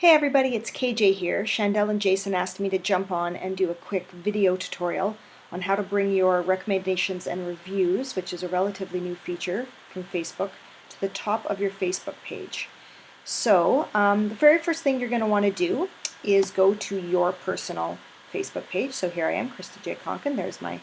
Hey everybody, it's KJ here. Chandel and Jason asked me to jump on and do a quick video tutorial on how to bring your recommendations and reviews, which is a relatively new feature from Facebook, to the top of your Facebook page. So the very first thing you're going to want to do is go to your personal Facebook page. So here I am, Krista J. Conkin. There's my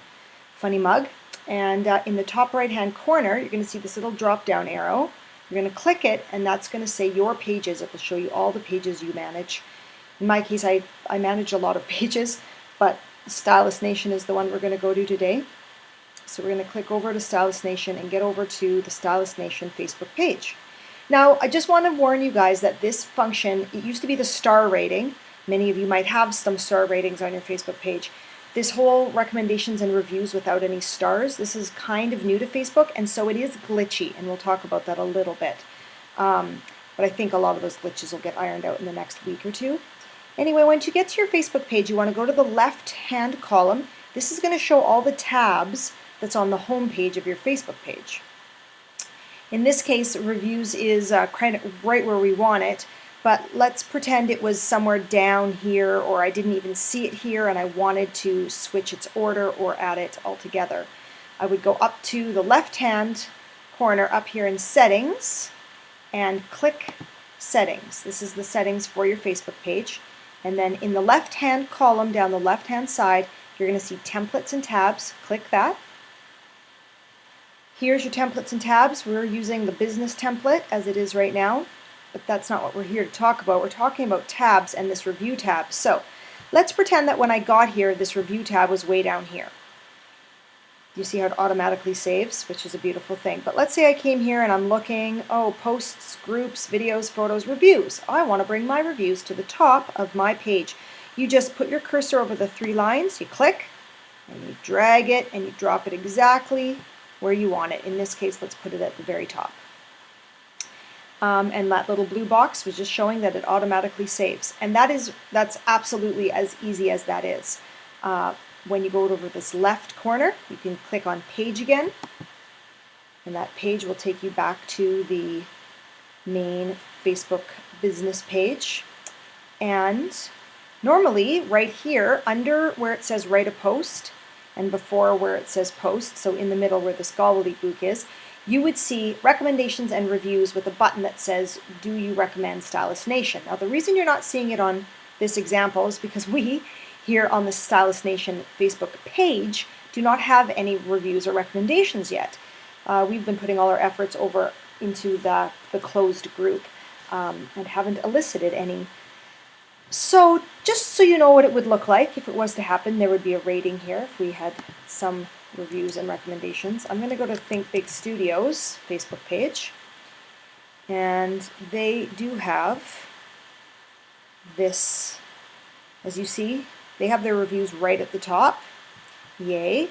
funny mug. And in the top right hand corner, you're going to see this little drop down arrow. You're going to click it, and that's going to say your pages. It will show you all the pages you manage. In my case, I manage a lot of pages, but Stylist Nation is the one we're going to go to today. So we're going to click over to Stylist Nation and get over to the Stylist Nation Facebook page. Now, I just want to warn you guys that this function, it used to be the star rating. Many of you might have some star ratings on your Facebook page. This whole recommendations and reviews without any stars, this is kind of new to Facebook, and so it is glitchy, and we'll talk about that a little bit. But I think a lot of those glitches will get ironed out in the next week or two. Anyway, once you get to your Facebook page, you want to go to the left-hand column. This is going to show all the tabs that's on the home page of your Facebook page. In this case, reviews is kind of right where we want it. But let's pretend it was somewhere down here, or I didn't even see it here and I wanted to switch its order or add it altogether. I would go up to the left-hand corner up here in Settings and click Settings. This is the settings for your Facebook page. And then in the left-hand column down the left-hand side, you're going to see Templates and Tabs. Click that. Here's your templates and tabs. We're using the business template as it is right now. But that's not what we're here to talk about. We're talking about tabs and this review tab. So let's pretend that when I got here, this review tab was way down here. You see how it automatically saves, which is a beautiful thing. But let's say I came here and I'm looking, posts, groups, videos, photos, reviews. I want to bring my reviews to the top of my page. You just put your cursor over the three lines, you click, and you drag it, and you drop it exactly where you want it. In this case, let's put it at the very top. And that little blue box was just showing that it automatically saves. And that's absolutely as easy as that is. When you go over this left corner, you can click on Page again, and that page will take you back to the main Facebook business page. And normally, right here, under where it says Write a Post, and before where it says Post, so in the middle where this gobbledygook is, you would see recommendations and reviews with a button that says, do you recommend Stylist Nation? Now the reason you're not seeing it on this example is because we, here on the Stylist Nation Facebook page, do not have any reviews or recommendations yet. We've been putting all our efforts over into the closed group and haven't elicited any. So just so you know what it would look like if it was to happen, there would be a rating here if we had some reviews and recommendations. I'm going to go to Think Big Studios Facebook page, and they do have this, as you see, they have their reviews right at the top. Yay.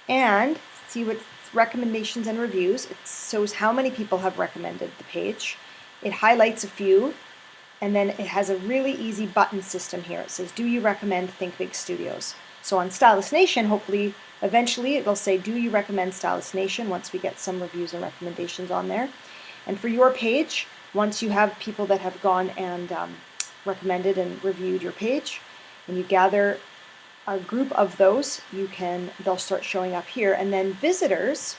And see what recommendations and reviews. It shows how many people have recommended the page. It highlights a few, and then it has a really easy button system here. It says, do you recommend Think Big Studios? So on Stylist Nation, hopefully, eventually it'll say, do you recommend Stylist Nation, once we get some reviews and recommendations on there. And for your page, once you have people that have gone and recommended and reviewed your page, and you gather a group of those, they'll start showing up here. And then visitors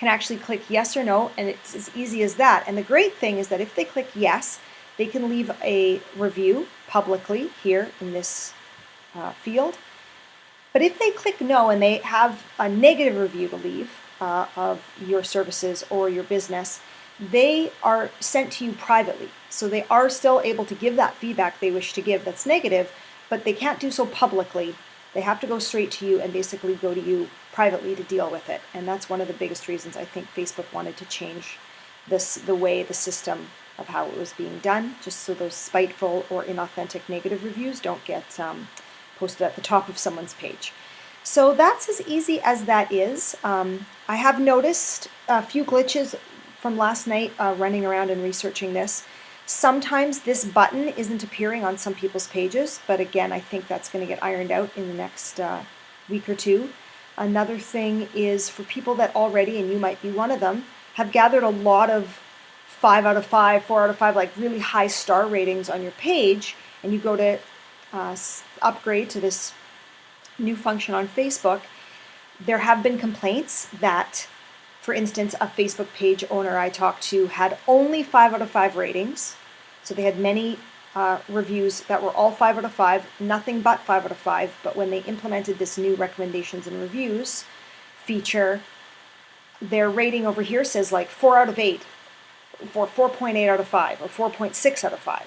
can actually click yes or no, and it's as easy as that. And the great thing is that if they click yes, they can leave a review publicly here in this field. But if they click no and they have a negative review to leave of your services or your business, they are sent to you privately. So they are still able to give that feedback they wish to give that's negative, but they can't do so publicly. They have to go straight to you and basically go to you privately to deal with it. And that's one of the biggest reasons I think Facebook wanted to change the system of how it was being done, just so those spiteful or inauthentic negative reviews don't get posted at the top of someone's page. So that's as easy as that is. I have noticed a few glitches from last night running around and researching this. Sometimes this button isn't appearing on some people's pages, but again, I think that's going to get ironed out in the next week or two. Another thing is for people that already, and you might be one of them, have gathered a lot of 5 out of 5, 4 out of 5, like really high star ratings on your page, and you go to upgrade to this new function on Facebook, there have been complaints that, for instance, a Facebook page owner I talked to had only 5 out of 5 ratings. So they had many reviews that were all 5 out of 5, nothing but 5 out of 5. But when they implemented this new recommendations and reviews feature, their rating over here says like 4 out of 8, or 4.8 out of 5, or 4.6 out of 5,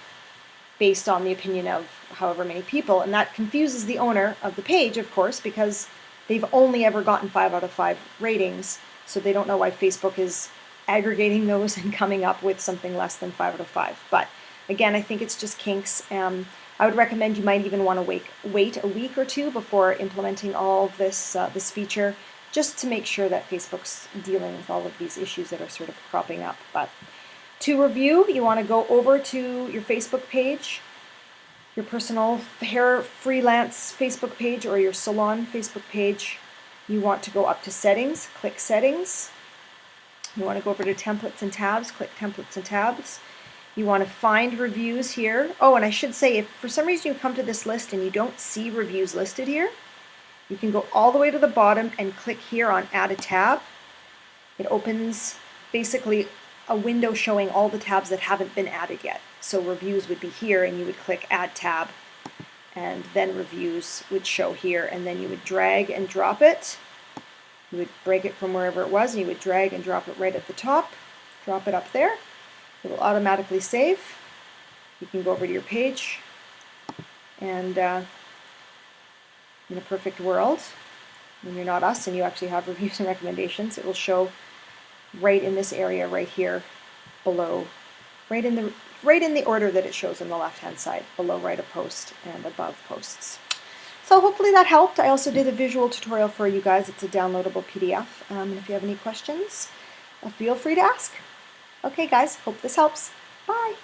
based on the opinion of however many people. And that confuses the owner of the page, of course, because they've only ever gotten 5 out of 5 ratings, so they don't know why Facebook is aggregating those and coming up with something less than 5 out of 5. But again, I think it's just kinks. I would recommend you might even want to wait a week or two before implementing all of this feature, just to make sure that Facebook's dealing with all of these issues that are sort of cropping up. But to review, you want to go over to your Facebook page, your personal hair freelance Facebook page, or your salon Facebook page. You want to go up to settings, click settings. You want to go over to templates and tabs, click templates and tabs. You want to find reviews here. Oh, and I should say, if for some reason you come to this list and you don't see reviews listed here, you can go all the way to the bottom and click here on add a tab. It opens basically a window showing all the tabs that haven't been added yet. So reviews would be here, and you would click add tab, and then reviews would show here, and then you would drag and drop it. You would break it from wherever it was, and you would drag and drop it right at the top, drop it up there. It will automatically save. You can go over to your page, and in a perfect world, when you're not us and you actually have reviews and recommendations, it will show right in this area right here below, right in the order that it shows on the left-hand side, below write a post and above posts. So hopefully that helped. I also did a visual tutorial for you guys. It's a downloadable PDF. And if you have any questions, feel free to ask. Okay guys, hope this helps. Bye!